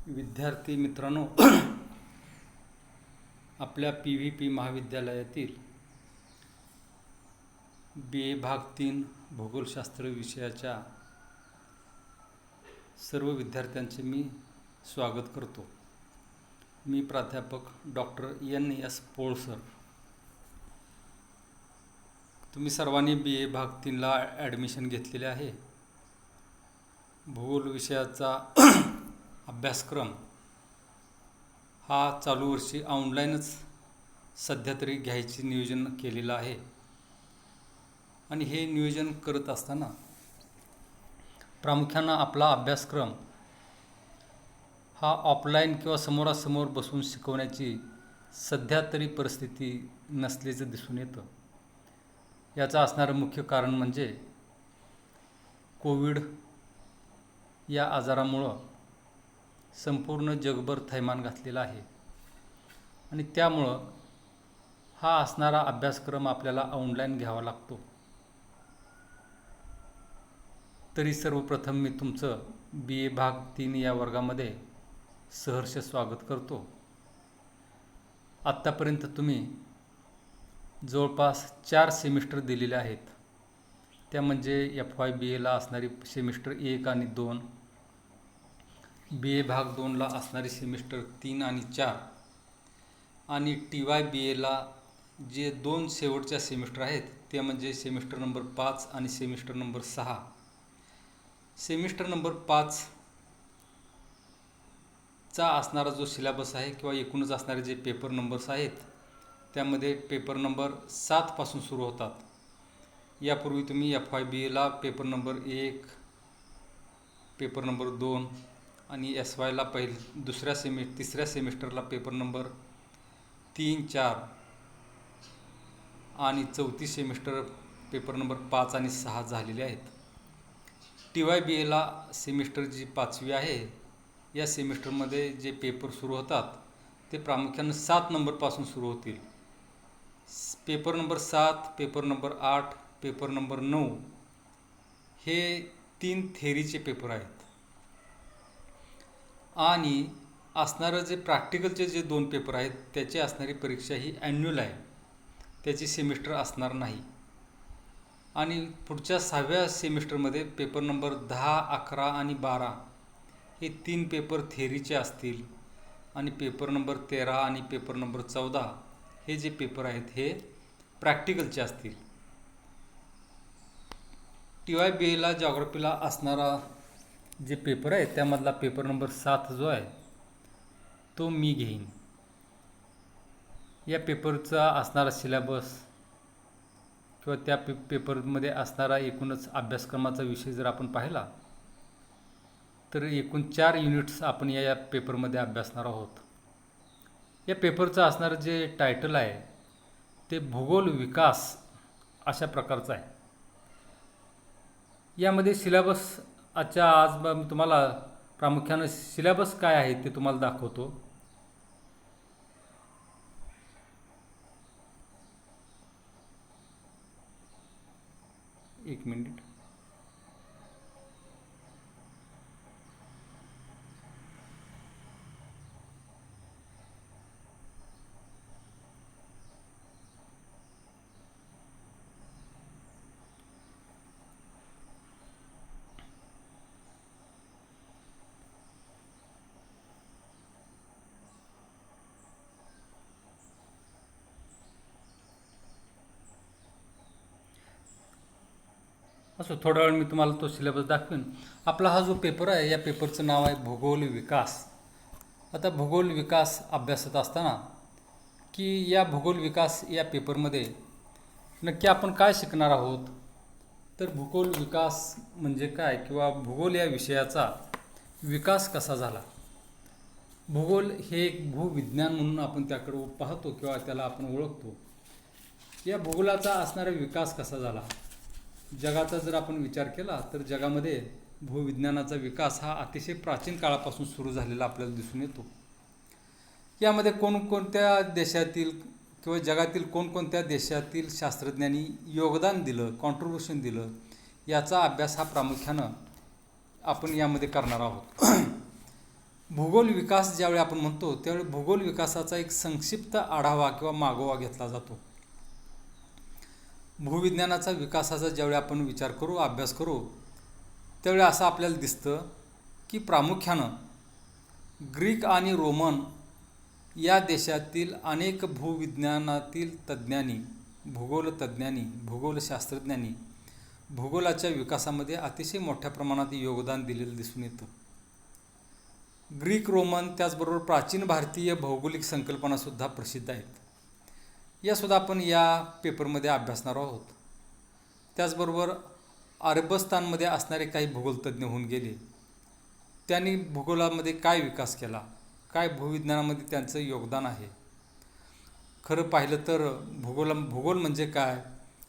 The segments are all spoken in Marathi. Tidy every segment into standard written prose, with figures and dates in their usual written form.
विद्यार्थी मित्रांनो, आपल्या PVP महाविद्यालयातील BA भाग 3 भूगोलशास्त्र विषयाच्या सर्व विद्यार्थ्यांचे मी स्वागत करतो. मी प्राध्यापक डॉक्टर NS पोळसर. तुम्ही सर्वांनी BA भाग 3ला ॲडमिशन घेतलेले आहे. भूगोल विषयाचा अभ्यासक्रम हा चालू वर्षी ऑनलाईनच सध्या तरी घ्यायचे नियोजन केलेलं आहे. आणि हे नियोजन करत असताना प्रामुख्यानं आपला अभ्यासक्रम हा ऑफलाईन किंवा समोरासमोर बसून शिकवण्याची सध्या तरी परिस्थिती नसल्याचं दिसून येतं. याचं असणारं मुख्य कारण म्हणजे कोविड या आजारामुळं संपूर्ण जगभर थैमान घातलेला आहे आणि त्यामुळं हा असणारा अभ्यासक्रम आपल्याला ऑनलाईन घ्यावा लागतो. तरी सर्वप्रथम मी तुमचं BA भाग 3 या वर्गामध्ये सहर्ष स्वागत करतो. आत्तापर्यंत तुम्ही जवळपास 4 सेमिस्टर दिलेले आहेत. त्या म्हणजे FY BAला असणारी सेमिस्टर 1 आणि 2, BA भाग 2ला असणारी सेमिस्टर 3 आणि 4 आणि TY BAला जे 2 शेवटच्या सेमिस्टर आहेत ते म्हणजे सेमिस्टर नंबर 5 आणि सेमिस्टर नंबर 6. सेमिस्टर नंबर 5 चा असणारा जो सिलेबस आहे किंवा एकूणच असणारे जे पेपर नंबर्स आहेत त्यामध्ये पेपर नंबर 7 पासून सुरू होतात. यापूर्वी तुम्ही FY BAला पेपर नंबर 1, पेपर नंबर 2 आणि SYला तिसऱ्या सेमिस्टरला पेपर नंबर 3, 4 आणि चौथी सेमिस्टर पेपर नंबर 5 आणि 6 झालेले आहेत. TY BAला सेमिस्टर जी 5वी आहे या सेमिस्टरमध्ये जे पेपर सुरू होतात ते प्रामुख्याने 7 नंबरपासून सुरू होतील. Paper number 7, paper number 8, paper number 9 हे 3 थेरीचे पेपर आहेत. आणि असणारं जे प्रॅक्टिकलचे जे 2 पेपर आहेत त्याची असणारी परीक्षा ही ॲन्युअल आहे, त्याची सेमिस्टर असणार नाही. आणि पुढच्या 6व्या सेमिस्टरमध्ये पेपर नंबर 10, 11 आणि 12 हे 3 पेपर थेरीचे असतील आणि पेपर नंबर 13 आणि पेपर नंबर 14 हे जे पेपर आहेत हे प्रॅक्टिकलचे असतील. TY BAला जॉग्रफीला असणारा जे पेपर आहे त्यामधला पेपर नंबर 7 जो आहे तो मी घेईन. या पेपरचा असणारा सिलेबस किंवा त्या पेपरमध्ये असणारा एकूणच अभ्यासक्रमाचा विषय जर आपण पाहिला तर एकूण 4 युनिट्स आपण या पेपरमध्ये अभ्यासणार आहोत. या पेपरचं असणारं जे टायटल आहे ते भूगोल विकास अशा प्रकारचं आहे. यामध्ये सिलेबस आज मी तुम्हाला प्रामुख्यानं सिलेबस काय आहे ते तुम्हाला दाखवतो. एक मिनिट. असो, थोडा वेळ मी तुम्हाला तो सिलेबस दाखवेन. आपला हा जो पेपर आहे या पेपरचं नाव आहे भूगोल विकास. आता भूगोल विकास अभ्यासत असताना की या भूगोल विकास या पेपरमध्ये नक्की आपण काय शिकणार आहोत तर भूगोल विकास म्हणजे काय किंवा भूगोल या विषयाचा विकास कसा झाला. भूगोल हे एक भूविज्ञान म्हणून आपण त्याकडे पाहतो किंवा त्याला आपण ओळखतो. या भूगोलाचा असणारा विकास कसा झाला. जगाचा जर आपण विचार केला तर जगामध्ये भूविज्ञानाचा विकास हा अतिशय प्राचीन काळापासून सुरू झालेला आपल्याला दिसून येतो. यामध्ये कोणकोणत्या देशातील किंवा जगातील कोणकोणत्या देशातील शास्त्रज्ञांनी योगदान दिलं, कॉन्ट्रीब्युशन दिलं याचा अभ्यास हा प्रामुख्यानं आपण यामध्ये करणार आहोत. भूगोल विकास ज्यावेळी आपण म्हणतो त्यावेळी भूगोल विकासाचा एक संक्षिप्त आढावा किंवा मागोवा घेतला जातो. भूविज्ञानाचा विकासाचा ज्यावेळी आपण विचार करू, अभ्यास करू, त्यावेळी असं आपल्याला दिसतं की प्रामुख्यानं ग्रीक आणि रोमन या देशातील अनेक भूविज्ञानातील तज्ज्ञांनी, भूगोलतज्ज्ञांनी, भूगोलशास्त्रज्ञांनी भूगोलाच्या विकासामध्ये अतिशय मोठ्या प्रमाणात योगदान दिलेलं दिसून येतं. ग्रीक, रोमन त्याचबरोबर प्राचीन भारतीय भौगोलिक संकल्पनासुद्धा प्रसिद्ध आहेत. यासुद्धा आपण या पेपरमध्ये अभ्यासणार आहोत. त्याचबरोबर अरबस्तानमध्ये असणारे काही भूगोलतज्ञ होऊन गेले, त्यांनी भूगोलामध्ये काय विकास केला, काय भूविज्ञानामध्ये त्यांचं योगदान आहे. खरं पाहिलं तर भूगोल म्हणजे काय,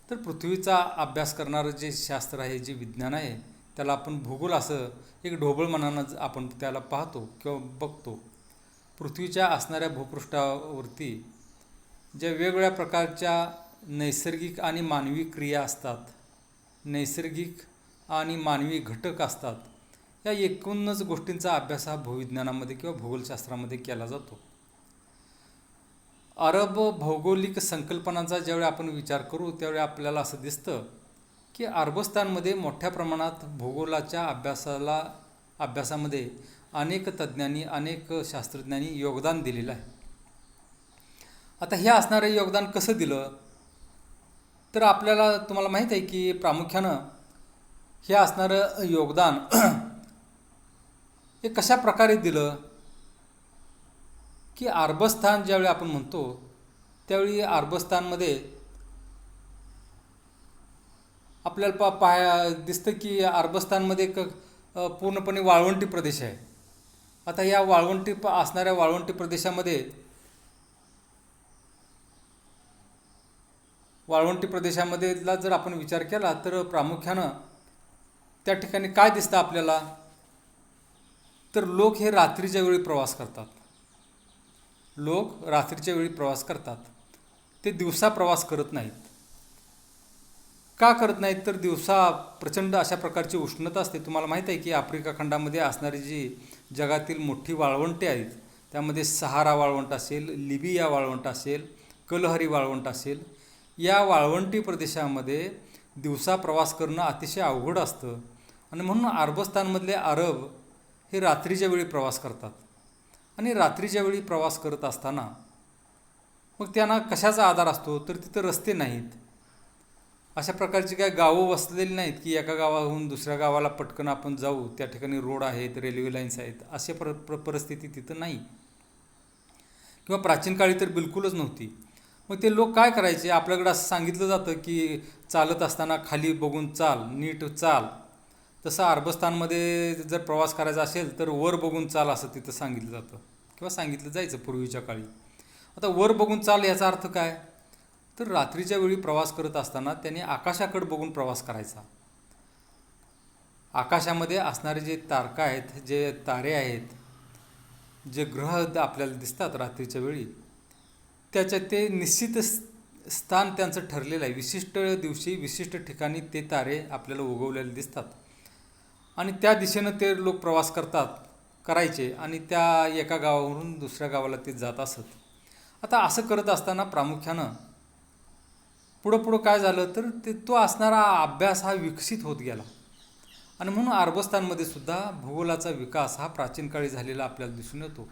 तर पृथ्वीचा अभ्यास करणारं जे शास्त्र आहे, जे विज्ञान आहे, त्याला आपण भूगोल असं एक ढोबळमानानं आपण त्याला पाहतो किंवा बघतो. पृथ्वीच्या असणाऱ्या भूपृष्ठावरती ज्या वेगवेगळ्या प्रकारच्या नैसर्गिक आणि मानवी क्रिया असतात, नैसर्गिक आणि मानवी घटक असतात, या एकूणच गोष्टींचा अभ्यास हा भूविज्ञानामध्ये किंवा भूगोलशास्त्रामध्ये केला जातो. अरब भौगोलिक संकल्पनांचा ज्यावेळी आपण विचार करू त्यावेळी आपल्याला असं दिसतं की अरबस्तानमध्ये मोठ्या प्रमाणात भूगोलाच्या अभ्यासामध्ये अनेक तज्ज्ञांनी, अनेक शास्त्रज्ञांनी योगदान दिलेलं आहे. आता हे असणारं योगदान कसं दिलं, तर आपल्याला तुम्हाला माहीत आहे की प्रामुख्यानं हे असणारं योगदान हे कशा प्रकारे दिलं की अरबस्तान ज्यावेळी आपण म्हणतो त्यावेळी अरबस्तानमध्ये आपल्याला दिसतं की अरबस्तानमध्ये पूर्णपणे वाळवंटी प्रदेश आहे. आता या असणाऱ्या वाळवंटी प्रदेशामध्येला जर आपण विचार केला तर प्रामुख्यानं त्या ठिकाणी काय दिसतं आपल्याला, तर लोक हे रात्रीच्या वेळी प्रवास करतात. लोक रात्रीच्या वेळी प्रवास करतात, ते दिवसा प्रवास करत नाहीत. का करत नाहीत, तर दिवसा प्रचंड अशा प्रकारची उष्णता असते. तुम्हाला माहीत आहे की आफ्रिका खंडामध्ये असणारी जी जगातील मोठी वाळवंटे आहेत, त्यामध्ये सहारा वाळवंट असेल, लिबिया वाळवंट असेल, कलहरी वाळवंट असेल, या वाळवंटी प्रदेशामध्ये दिवसा प्रवास करणं अतिशय अवघड असतं. आणि म्हणून अरबस्तानमधले अरब हे रात्रीच्या वेळी प्रवास करतात. आणि रात्रीच्या वेळी प्रवास करत असताना मग त्यांना कशाचा आधार असतो, तर तिथं रस्ते नाहीत, अशा प्रकारची काय गावं वसलेली नाहीत की एका गावाहून दुसऱ्या गावाला पटकन आपण जाऊ, त्या ठिकाणी रोड आहेत, रेल्वे लाईन्स आहेत, अशी परिस्थिती तिथं नाही, किंवा प्राचीन काळी तर बिलकुलच नव्हती. मग ते लोक काय करायचे, आपल्याकडं असं सांगितलं जातं की चालत असताना खाली बघून चाल, नीट चाल. तसं अरबस्तानमध्ये जर प्रवास करायचा असेल तर वर बघून चाल असं तिथं सांगितलं जातं किंवा सांगितलं जायचं पूर्वीच्या काळी. आता वर बघून चाल याचा अर्थ काय, तर रात्रीच्या वेळी प्रवास करत असताना त्यांनी आकाशाकडे बघून प्रवास करायचा. आकाशामध्ये असणारे जे तारका आहेत, जे तारे आहेत, जे ग्रह आपल्याला दिसतात रात्रीच्या वेळी, त्याच्यात ते निश्चित स्थान त्यांचं ठरलेलं आहे. विशिष्ट दिवशी विशिष्ट ठिकाणी ते तारे आपल्याला उगवलेले दिसतात आणि त्या दिशेनं ते लोक प्रवास करायचे आणि त्या एका गावावरून दुसऱ्या गावाला ते जात असत. आता असं करत असताना प्रामुख्यानं पुढं काय झालं, तर तो असणारा अभ्यास हा विकसित होत गेला. आणि म्हणून अरबस्तानमध्ये सुद्धा भूगोलाचा विकास हा प्राचीन काळी झालेला आपल्याला दिसून येतो.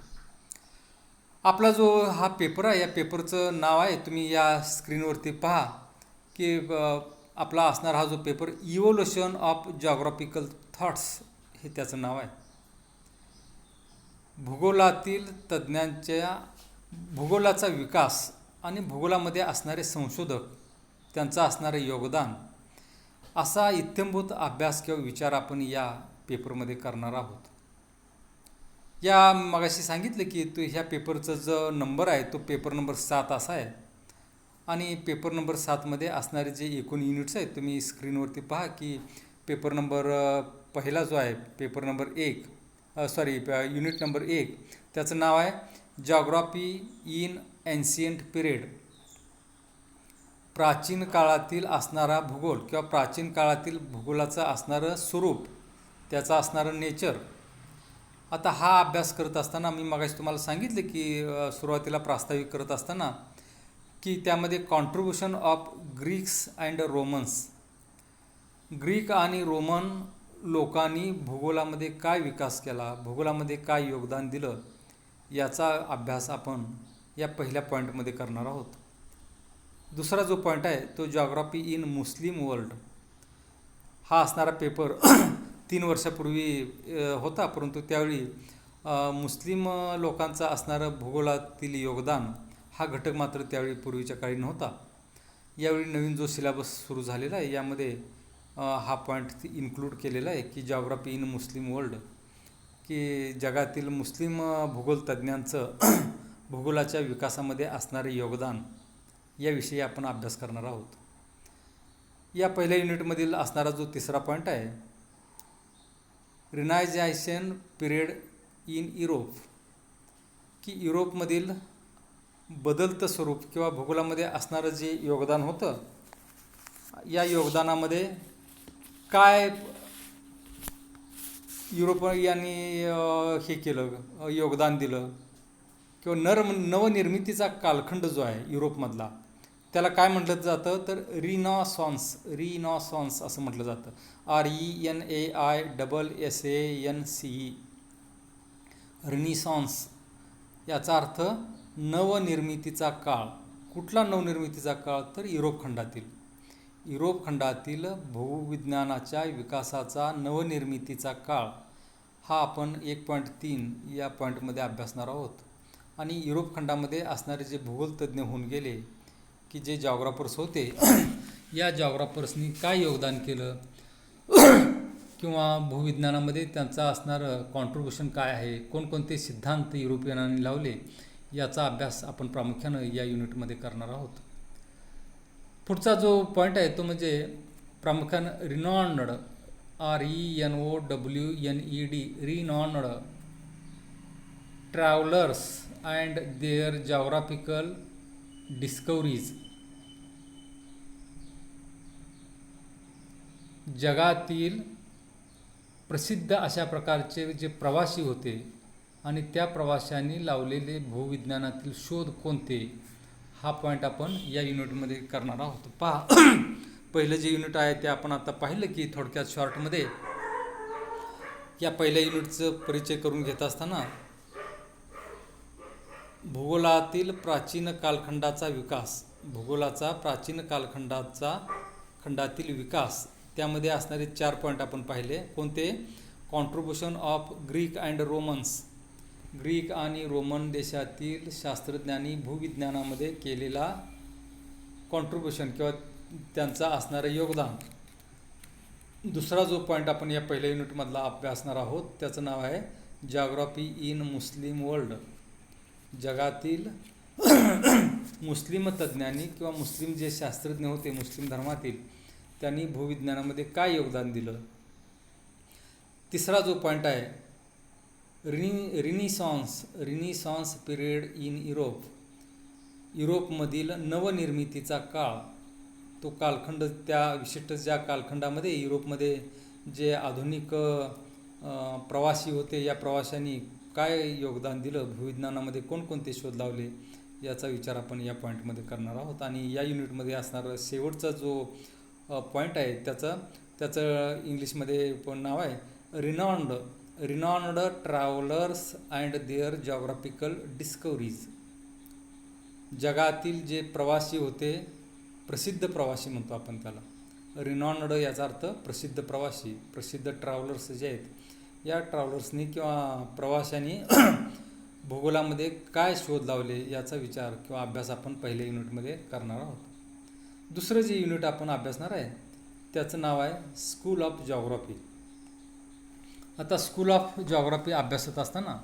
आपला जो हा पेपर आहे, या पेपरचं नाव आहे, तुम्ही या स्क्रीनवरती पहा की आपला असणारा हा जो paper, evolution of geographical thoughts हे त्याचं नाव आहे. भूगोलातील तज्ज्ञांच्या भूगोलाचा विकास आणि भूगोलामध्ये असणारे संशोधक, त्यांचं असणारं योगदान, असा इत्थंभूत अभ्यास किंवा विचार आपण या पेपरमध्ये करणार आहोत. या मगाशी सांगितलं की ह्या पेपरचा जो नंबर आहे तो पेपर नंबर 7 असा आहे. आणि पेपर नंबर 7मध्ये असणारे जे एकूण युनिट्स आहेत तुम्ही स्क्रीनवरती पहा की पेपर नंबर पहिला जो आहे, पेपर नंबर 1 युनिट नंबर 1, त्याचं नाव आहे जॉग्राफी इन एन्शियंट पिरियड. प्राचीन काळातील असणारा भूगोल किंवा प्राचीन काळातील भूगोलाचं असणारं स्वरूप, त्याचं असणारं नेचर. आता हा अभ्यास करत असताना मी मगाशी तुम्हाला सांगितले की सुरुवातीला प्रास्ताविक करत असताना की त्यामध्ये contribution of Greeks and Romans, Greek आणि रोमन लोकांनी भूगोलामध्ये काय विकास केला, भूगोलामध्ये काय योगदान दिलं, याचा अभ्यास आपण या पहिल्या पॉईंटमध्ये करणार आहोत. दुसरा जो पॉईंट आहे तो जॉग्राफी इन मुस्लिम वर्ल्ड. हा असणारा पेपर 3 वर्षापूर्वी होता, परंतु त्यावेळी मुस्लिम लोकांचा असणारं भूगोलातील योगदान हा घटक मात्र त्यावेळी पूर्वीच्या काळी नव्हता. यावेळी नवीन जो सिलेबस सुरू झालेला आहे यामध्ये हा पॉईंट इन्क्लूड केलेला आहे की जॉग्राफी इन मुस्लिम वर्ल्ड, की जगातील मुस्लिम भूगोलतज्ञांचं भूगोलाच्या विकासामध्ये असणारे योगदान याविषयी आपण अभ्यास करणार आहोत. या पहिल्या युनिटमधील असणारा जो तिसरा पॉईंट आहे, रिनायझेशन पिरियड इन युरोप, की युरोपमधील बदलतं स्वरूप किंवा भूगोलामध्ये असणारं जे योगदान होतं, या योगदानामध्ये काय युरोपियांनी हे केलं, योगदान दिलं, किंवा नवनिर्मितीचा कालखंड जो आहे युरोपमधला त्याला काय म्हटलं जातं तर रिनॉसॉन्स असं म्हटलं जातं. RENAISSANCE, रिनिसॉन्स. याचा अर्थ नवनिर्मितीचा काळ. कुठला नवनिर्मितीचा काळ तर युरोप खंडातील भूविज्ञानाच्या विकासाचा नवनिर्मितीचा काळ हा आपण 1.3 या पॉईंटमध्ये अभ्यासणार आहोत. आणि युरोप खंडामध्ये असणारे जे भूगोलतज्ञ होऊन गेले की जे जॉग्राफर्स होते या जॉग्राफर्सनी काय योगदान केलं किंवा भूविज्ञानामध्ये त्यांचं असणारं कॉन्ट्रीब्युशन काय आहे, कोणकोणते सिद्धांत युरोपियनांनी लावले, याचा अभ्यास आपण प्रामुख्यानं या युनिटमध्ये करणार आहोत. पुढचा जो पॉईंट आहे तो म्हणजे प्रामुख्यानं renowned, RENOWNED, renowned travellers and their geographical discoveries. जगातील प्रसिद्ध अशा प्रकारचे जे प्रवासी होते आणि त्या प्रवाशांनी लावलेले भूविज्ञानातील शोध कोणते, हा पॉईंट आपण या युनिटमध्ये करणार आहोत. पहा, पहिलं जे युनिट आहे ते आपण आता पाहिलं की थोडक्यात शॉर्टमध्ये या पहिल्या युनिटचं परिचय करून घेत असताना भूगोलातील प्राचीन कालखंडाचा विकास, भूगोलाचा प्राचीन खंडातील विकास, त्यामध्ये असणारे 4 पॉईंट आपण पाहिले. कोणते? Contribution of Greek and Romans, Greek आणि रोमन देशातील शास्त्रज्ञांनी भूविज्ञानामध्ये केलेला कॉन्ट्रीब्युशन किंवा त्यांचा असणारं योगदान. दुसरा जो पॉईंट आपण या पहिल्या युनिटमधला अभ्यासणार आहोत त्याचं नाव आहे जॉग्राफी इन मुस्लिम वर्ल्ड. जगातील मुस्लिम तज्ज्ञांनी किंवा मुस्लिम जे शास्त्रज्ञ होते मुस्लिम धर्मातील, त्यांनी भूविज्ञानामध्ये काय योगदान दिलं. तिसरा जो पॉईंट आहे रिनिसॉन्स पिरियड इन युरोप, युरोपमधील नवनिर्मितीचा काळ. तो कालखंड, त्या विशिष्ट ज्या कालखंडामध्ये युरोपमध्ये जे आधुनिक प्रवासी होते या प्रवाशांनी काय योगदान दिलं, भूविज्ञानामध्ये कोणकोणते शोध लावले, याचा विचार आपण या पॉईंटमध्ये करणार आहोत. आणि या युनिटमध्ये असणारा शेवटचा जो पॉईंट आहे त्याचं इंग्लिशमध्ये पण नाव आहे renowned travellers and their geographical discoveries. जगातील जे प्रवासी होते, प्रसिद्ध प्रवासी म्हणतो आपण त्याला, रिनॉन्ड याचा अर्थ प्रसिद्ध प्रवासी, प्रसिद्ध ट्रॅव्हलर्स जे आहेत या ट्रॅव्हलर्सनी किंवा प्रवाशांनी भूगोलामध्ये काय शोध लावले याचा विचार किंवा अभ्यास आपण पहिल्या युनिटमध्ये करणार आहोत. दुसरं जे युनिट आपण अभ्यासणार आहे त्याचं नाव आहे स्कूल ऑफ जॉग्राफी. आता स्कूल ऑफ जॉग्राफी अभ्यासत असताना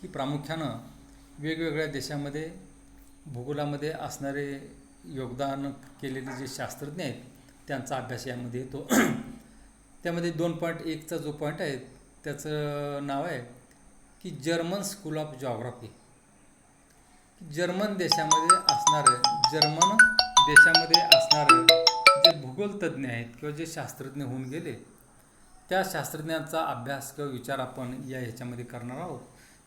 की प्रामुख्यानं वेगवेगळ्या देशामध्ये भूगोलामध्ये असणारे योगदान केलेले जे शास्त्रज्ञ आहेत त्यांचा अभ्यास यामध्ये येतो. त्यामध्ये 2.1चा जो पॉईंट आहे त्याचं नाव आहे की German school of geography. German देशामध्ये असणारे जे भूगोलतज्ञ आहेत किंवा जे शास्त्रज्ञ होऊन गेले त्या शास्त्रज्ञांचा अभ्यास किंवा विचार आपण या ह्याच्यामध्ये करणार आहोत.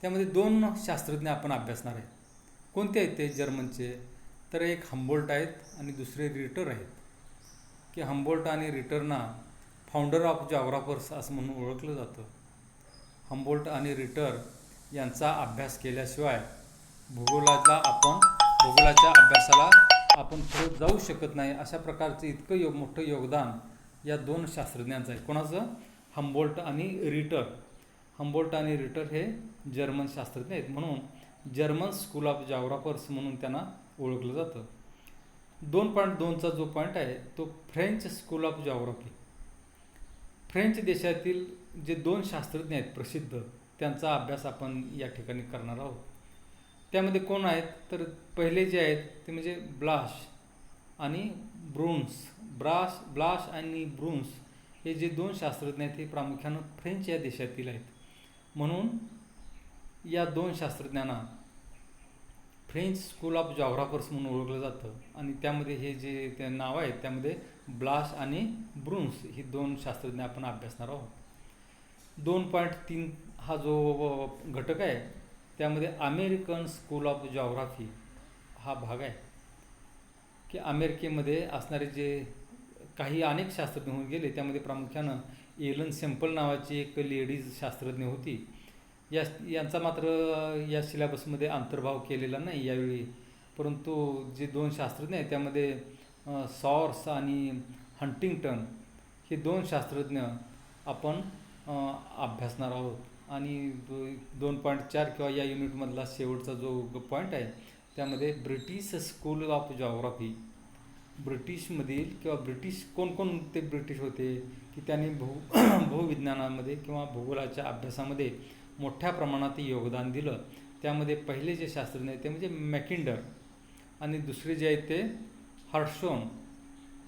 त्यामध्ये 2 शास्त्रज्ञ आपण अभ्यासणार आहे. कोणते आहेत ते जर्मनचे? तर एक हम्बोल्ट आहेत आणि दुसरे रिटर आहेत. की हम्बोल्ट आणि रिटरना फाउंडर ऑफ जॉग्राफर्स असं म्हणून ओळखलं जातं. हम्बोल्ट आणि रिटर यांचा अभ्यास केल्याशिवाय भूगोलाच्या अभ्यासाला आपण पुढे जाऊ शकत नाही. अशा प्रकारचं इतकं मोठं योगदान या 2 शास्त्रज्ञांचं आहे. कोणाचं? हम्बोल्ट आणि रिटर. हम्बोल्ट आणि रिटर हे जर्मन शास्त्रज्ञ आहेत, म्हणून जर्मन स्कूल ऑफ जॉग्राफर्स म्हणून त्यांना ओळखलं जातं. 2.2चा जो पॉईंट आहे तो French school of geography. French देशातील जे 2 शास्त्रज्ञ आहेत प्रसिद्ध, त्यांचा अभ्यास आपण या ठिकाणी करणार आहोत. त्यामध्ये कोण आहेत? तर पहिले जे आहेत ते म्हणजे ब्लाश आणि ब्रुन्स. ब्लाश आणि ब्रुन्स हे जे 2 शास्त्रज्ञ आहेत हे प्रामुख्यानं फ्रेंच या देशातील आहेत. म्हणून या 2 शास्त्रज्ञांना फ्रेंच स्कूल ऑफ जॉग्राफर्स म्हणून ओळखलं जातं. आणि त्यामध्ये हे जे ते नाव आहेत त्यामध्ये ब्लाश आणि ब्रुन्स ही 2 शास्त्रज्ञ आपण अभ्यासणार आहोत. 2.3 हा जो घटक आहे त्यामध्ये अमेरिकन स्कूल ऑफ जॉग्राफी हा भाग आहे. की अमेरिकेमध्ये असणारे जे अनेक शास्त्रज्ञ होऊन गेले, त्यामध्ये प्रामुख्यानं एलन सेम्पल नावाची एक लेडीज शास्त्रज्ञ होती. यांचा मात्र या सिलेबसमध्ये अंतर्भाव केलेला नाही यावेळी. परंतु जे 2 शास्त्रज्ञ आहेत त्यामध्ये सॉर्स आणि हंटिंग्टन हे 2 शास्त्रज्ञ आपण अभ्यासणार आहोत. आणि 2.4 किंवा या युनिटमधला शेवटचा जो पॉईंट आहे त्यामध्ये ब्रिटिश स्कूल ऑफ जॉग्राफी. ब्रिटिशमधील किंवा कोणते ब्रिटिश होते की त्यांनी भूविज्ञानामध्ये किंवा भूगोलाच्या अभ्यासामध्ये मोठ्या प्रमाणात योगदान दिलं. त्यामध्ये पहिले जे शास्त्रज्ञ आहेत ते म्हणजे मॅकिंडर आणि दुसरे जे आहेत ते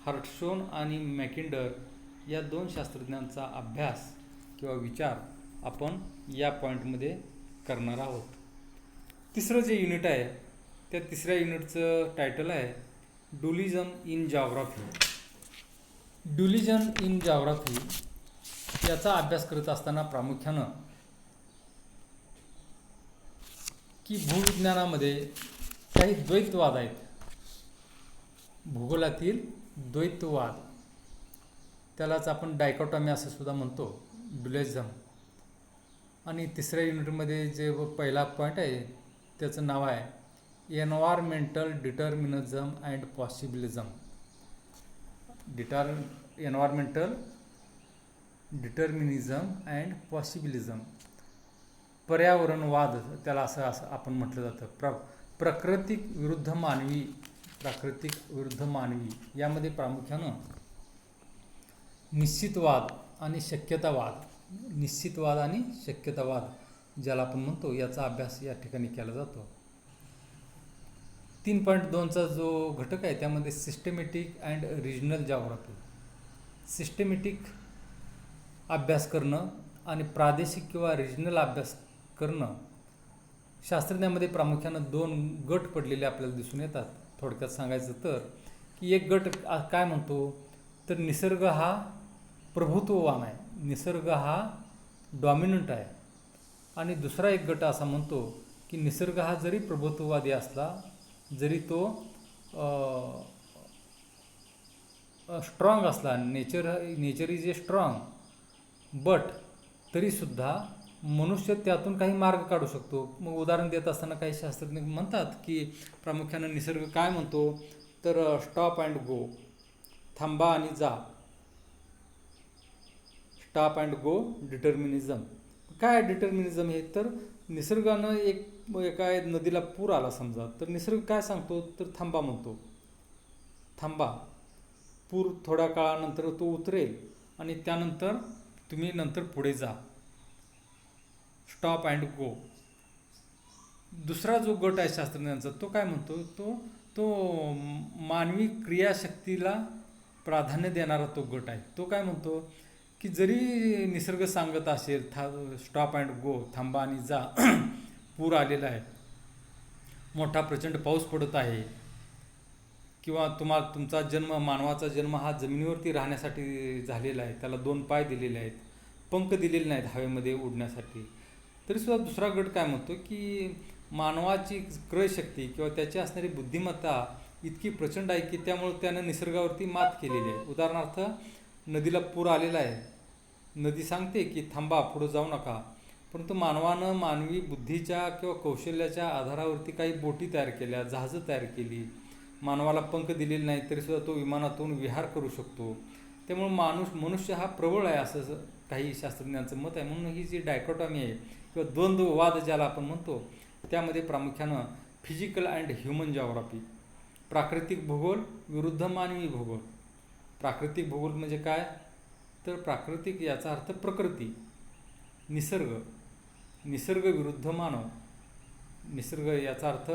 हर्टशोन आणि मॅकिंडर या 2 शास्त्रज्ञांचा अभ्यास किंवा विचार आपण या पॉईंटमध्ये करणार आहोत. तिसरं जे युनिट आहे त्या तिसऱ्या युनिटचं टायटल आहे ड्युलिझम इन जॉग्राफी. ड्युलिझम इन जॉग्राफी याचा अभ्यास करत असताना प्रामुख्यानं की भूविज्ञानामध्ये काही द्वैतवाद आहेत. भूगोलातील द्वैतवाद, त्यालाच आपण डायकोटॉमी असं सुद्धा म्हणतो, ड्युलिझम. आणि तिसऱ्या युनिटमध्ये जे पहिला पॉईंट आहे त्याचं नाव आहे एन्व्हायरमेंटल डिटर्मिनिझम अँड पॉसिबिलिझम. एन्व्हायरमेंटल डिटर्मिनिझम अँड पॉसिबिलिझम, पर्यावरणवाद त्याला असं आपण म्हटलं जातं. प्राकृतिक विरुद्ध मानवी यामध्ये प्रामुख्यानं निश्चितवाद आणि शक्यतावाद ज्याला आपण म्हणतो याचा अभ्यास या ठिकाणी केला जातो. 3.2चा जो घटक आहे त्यामध्ये systematic and regional geography. Systematic अभ्यास करणं आणि प्रादेशिक किंवा रिजनल अभ्यास करणं. शास्त्रज्ञामध्ये प्रामुख्यानं 2 गट पडलेले आपल्याला दिसून येतात. थोडक्यात सांगायचं तर की एक गट काय म्हणतो तर निसर्ग हा प्रभुत्ववान आहे, निसर्ग हा डॉमिनंट आहे. आणि दुसरा एक गट असा म्हणतो की निसर्ग हा जरी प्रभुत्ववादी असला, जरी तो स्ट्रॉंग असला, nature is a strong, but तरीसुद्धा मनुष्य त्यातून काही मार्ग काढू शकतो. मग उदाहरण देत असताना काही शास्त्रज्ञ म्हणतात की प्रामुख्यानं निसर्ग काय म्हणतो तर स्टॉप अँड गो, थांबा आणि जा. Stop and go determinism. काय डिटर्मिनिझम हे तर निसर्गानं एका नदीला पूर आला समजा, तर निसर्ग काय सांगतो तर थांबा म्हणतो. थांबा, पूर थोड्या काळानंतर तो उतरेल आणि त्यानंतर तुम्ही नंतर पुढे जा. स्टॉप अँड गो. दुसरा जो गट आहे शास्त्रज्ञांचा तो काय म्हणतो तो मानवी क्रियाशक्तीला प्राधान्य देणारा तो गट आहे. तो काय म्हणतो की जरी निसर्ग सांगत असेल स्टॉप अँड गो, थांबा आणि जा, पूर आलेला आहे, मोठा प्रचंड पाऊस पडत आहे, किंवा तुमचा जन्म, मानवाचा जन्म हा जमिनीवरती राहण्यासाठी झालेला आहे, त्याला 2 पाय दिलेले आहेत, पंख दिलेले नाहीत हवेमध्ये उडण्यासाठी. तरीसुद्धा दुसरा गट काय म्हणतो की मानवाची क्रयशक्ती किंवा त्याची असणारी बुद्धिमत्ता इतकी प्रचंड आहे की त्यामुळे त्यानं निसर्गावरती मात केलेली आहे. उदाहरणार्थ, नदीला पूर आलेला आहे, नदी सांगते की थांबा, पुढं जाऊ नका, परंतु मानवानं मानवी बुद्धीच्या किंवा कौशल्याच्या आधारावरती काही बोटी तयार केल्या, जहाजं तयार केली. मानवाला पंख दिलेले नाही तरीसुद्धा तो विमानातून विहार करू शकतो. त्यामुळे मनुष्य हा प्रबळ आहे असं काही शास्त्रज्ञांचं मत आहे. म्हणून ही जी डायकोटॉमी आहे किंवा द्वंद्ववाद ज्याला आपण म्हणतो, त्यामध्ये प्रामुख्यानं फिजिकल अँड ह्युमन जॉग्राफी, प्राकृतिक भूगोल विरुद्ध मानवी भूगोल. प्राकृतिक भूगोल म्हणजे काय, तर प्राकृतिक याचा अर्थ प्रकृती, निसर्ग, निसर्ग विरुद्ध मानव. निसर्ग याचा अर्थ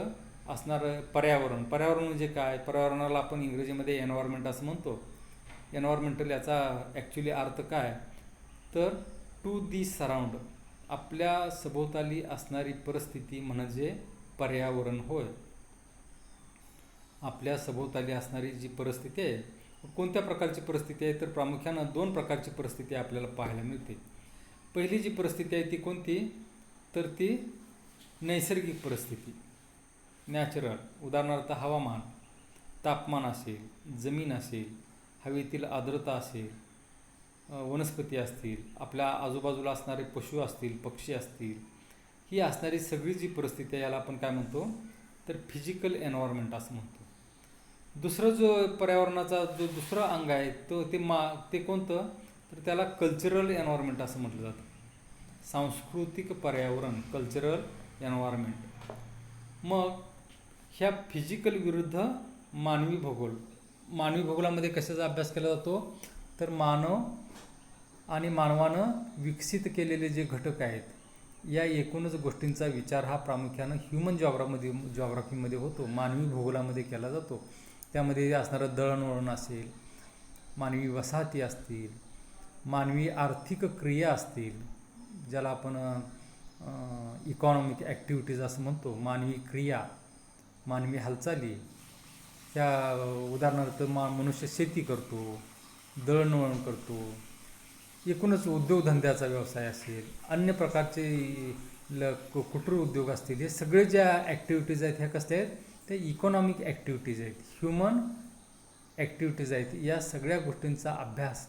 असणारं पर्यावरण. पर्यावरण म्हणजे काय, पर्यावरणाला आपण इंग्रजीमध्ये एन्व्हायरमेंट असं म्हणतो. एन्व्हायरमेंटल याचा ॲक्च्युली अर्थ काय, तर टू दी सराउंड, आपल्या सभोवताली असणारी परिस्थिती म्हणजे पर्यावरण होय. आपल्या सभोवताली असणारी जी परिस्थिती आहे, कोणत्या प्रकारची परिस्थिती आहे, तर प्रामुख्यानं 2 प्रकारची परिस्थिती आपल्याला पाहायला मिळते. पहिली जी परिस्थिती आहे ती कोणती, तर ती नैसर्गिक परिस्थिती, नॅचरल. उदाहरणार्थ हवामान, तापमान असेल, जमीन असेल, हवेतील आर्द्रता असेल, वनस्पती असतील, आपल्या आजूबाजूला असणारे पशु असतील, पक्षी असतील, ही असणारी सगळी जी परिस्थिती आहे याला आपण काय म्हणतो, तर फिजिकल एन्व्हायरमेंट असं म्हणतो. दुसरं जो पर्यावरणाचा जो दुसरं अंग आहे ते कोणतं, तर त्याला कल्चरल एन्व्हायरमेंट असं म्हटलं जातं. सांस्कृतिक पर्यावरण, कल्चरल एन्व्हायरमेंट. मग ह्या फिजिकल विरुद्ध मानवी भूगोल. मानवी भूगोलामध्ये कशाचा अभ्यास केला जातो, तर मानव आणि मानवानं विकसित केलेले जे घटक आहेत, या एकूणच गोष्टींचा विचार हा प्रामुख्यानं ह्युमन जॉग्राफीमध्ये होतो, मानवी भूगोलामध्ये केला जातो. त्यामध्ये असणारं दळणवळण असेल, मानवी वसाहती असतील, मानवी आर्थिक क्रिया असतील, ज्याला आपण इकॉनॉमिक ॲक्टिव्हिटीज असं म्हणतो, मानवी क्रिया, मानवी हालचाली, ह्या उदाहरणार्थ मनुष्य शेती करतो, दळणवळण करतो, एकूणच उद्योगधंद्याचा व्यवसाय असेल, अन्य प्रकारचे कुटीर उद्योग असतील, हे सगळे ज्या ॲक्टिव्हिटीज आहेत ह्या कसल्या आहेत, ते इकॉनॉमिक ॲक्टिव्हिटीज आहेत, ह्युमन ॲक्टिव्हिटीज आहेत. या सगळ्या गोष्टींचा अभ्यास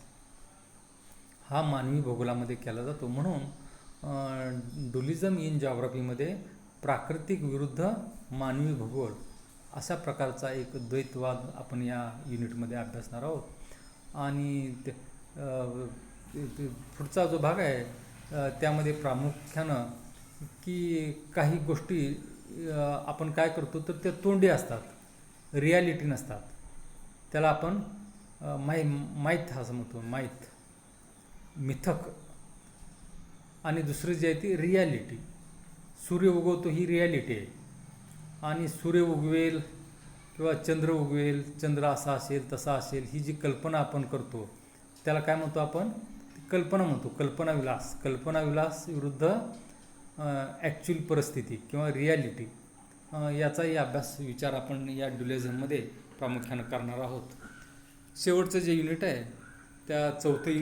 हा मानवी भूगोलामध्ये केला जातो. म्हणून डुलिझम इन जॉग्राफीमध्ये प्राकृतिक विरुद्ध मानवी भूगोल अशा प्रकारचा एक द्वैतवाद आपण या युनिटमध्ये अभ्यासणार आहोत. आणि पुढचा जो भाग आहे त्यामध्ये प्रामुख्यानं की काही गोष्टी आपण काय करतो, तर त्या तोंडी असतात, रियालिटी नसतात. त्याला आपण माईथ असं म्हणतो, मिथक. आणि दुसरी जी आहे ती रियालिटी. सूर्य उगवतो ही रियालिटी आहे, आणि सूर्य उगवेल किंवा चंद्र उगवेल, चंद्र असा असेल तसा असेल, ही जी कल्पना आपण करतो त्याला काय म्हणतो आपण, कल्पना म्हणतो, कल्पनाविलास. कल्पनाविलास विरुद्ध ॲक्च्युअल परिस्थिती किंवा रियालिटी, याचाही विचार आपण या डुलिझममध्ये प्रामुख्यानं करणार आहोत. शेवटचं जे युनिट आहे त्या चौथ्या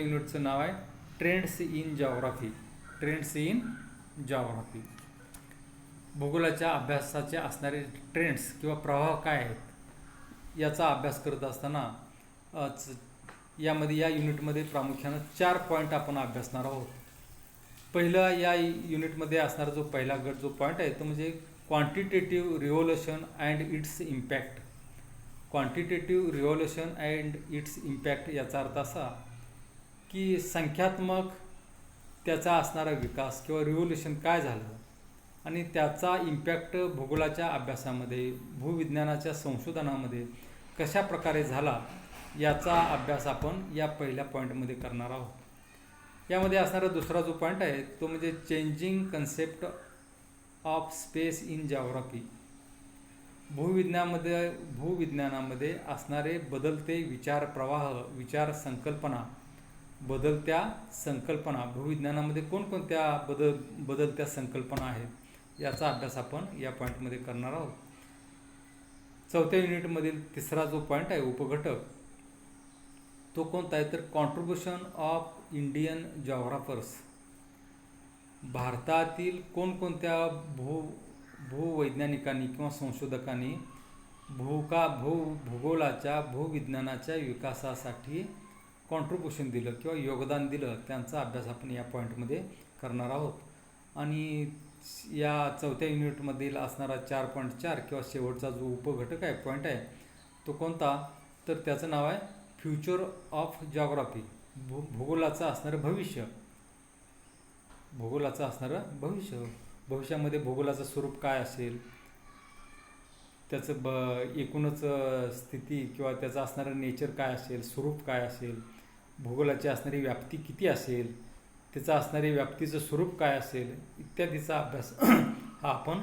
युनिटचं नाव आहे trends in geography. Trends in geography, भूगोलाच्या अभ्यासाचे असणारे ट्रेंड्स किंवा प्रवाह काय आहेत याचा अभ्यास करत असताना या युनिटमध्ये प्रामुख्यानं 4 पॉईंट आपण अभ्यासणार आहोत. पहिला या युनिटमध्ये असणारा जो पहिला गट जो पॉईंट आहे तो म्हणजे quantitative revolution and it's impact. Quantitative revolution and it's impact याचा अर्थ असा की संख्यात्मक त्याचा असणारा विकास किंवा रिव्होल्यूशन काय झालं आणि त्याचा इम्पॅक्ट भूगोलाच्या अभ्यासामध्ये, भूविज्ञानाच्या संशोधनामध्ये कशा प्रकारे झाला याचा अभ्यास आपण या पहिल्या पॉईंटमध्ये करणार आहोत. यामध्ये असणारा दुसरा जो पॉईंट आहे तो म्हणजे changing concept of space in geography. भूविज्ञानामध्ये असणारे बदलते विचार प्रवाह, विचार संकल्पना, बदलत्या संकल्पना, भूविज्ञानामध्ये कोणकोणत्या बदलत्या संकल्पना आहेत याचा अभ्यास आपण या पॉईंटमध्ये करणार आहोत. चौथ्या युनिटमधील तिसरा जो पॉईंट आहे उपघटक, तो कोणता आहे तर कॉन्ट्रीब्युशन ऑफ इंडियन जॉग्राफर्स. भारतातील कोणकोणत्या भूवैज्ञानिकांनी किंवा संशोधकांनी भूगोलाच्या भूविज्ञानाच्या विकासासाठी कॉन्ट्रीब्युशन दिलं किंवा योगदान दिलं, त्यांचा अभ्यास आपण या पॉईंटमध्ये करणार आहोत. आणि या 4थ्या युनिटमधील असणारा 4.4 किंवा शेवटचा जो उपघटक आहे, पॉईंट आहे, तो कोणता तर त्याचं नाव आहे फ्युचर ऑफ जॉग्राफी. भूगोलाचं असणारं भविष्य. भूगोलाचं असणारं भविष्य. भविष्यामध्ये भूगोलाचं स्वरूप काय असेल, त्याचं एकूणच स्थिती किंवा त्याचं असणारं नेचर काय असेल, स्वरूप काय असेल, भूगोलाची असणारी व्याप्ती किती असेल, त्याचं असणारी व्याप्तीचं स्वरूप काय असेल, इत्यादीचा अभ्यास हा आपण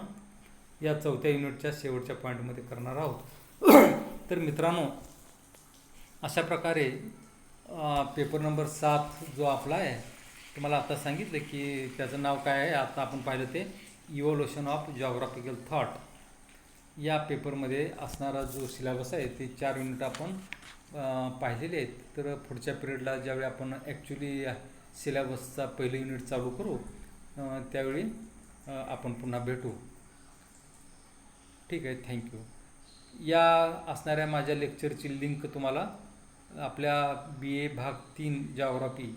या 4थ्या युनिटच्या शेवटच्या पॉईंटमध्ये करणार आहोत. तर मित्रांनो, अशा प्रकारे पेपर नंबर 7 जो आपला आहे, तुम्हाला आता सांगितलं की त्याचं नाव काय आहे. आता आपण पाहिलं ते इव्होल्युशन ऑफ जॉग्राफिकल थॉट. या पेपरमध्ये असणारा जो सिलेबस आहे ते 4 युनिट आपण पाहिलेले आहेत. तर पुढच्या पिरियडला ज्यावेळी आपण ॲक्च्युली सिलेबसचा पहिलं युनिट चालू करू त्यावेळी आपण पुन्हा भेटू. ठीक आहे, थँक्यू. या असणाऱ्या माझ्या लेक्चरची लिंक तुम्हाला आपल्या BA भाग 3 जॉग्राफी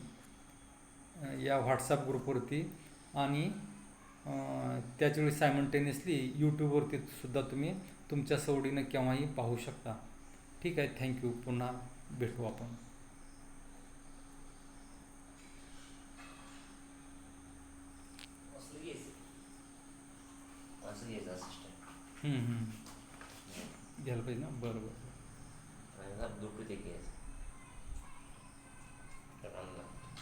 या व्हॉट्सअप ग्रुपवरती आणि त्याचवेळी सायमल्टेनियसली यूट्यूबवरती सुद्धा तुम्ही तुमच्या सवडीनं केव्हाही पाहू शकता. ठीक आहे, थँक्यू. पुन्हा भेटू आपण. घ्यायला पाहिजे ना. बरं बरं.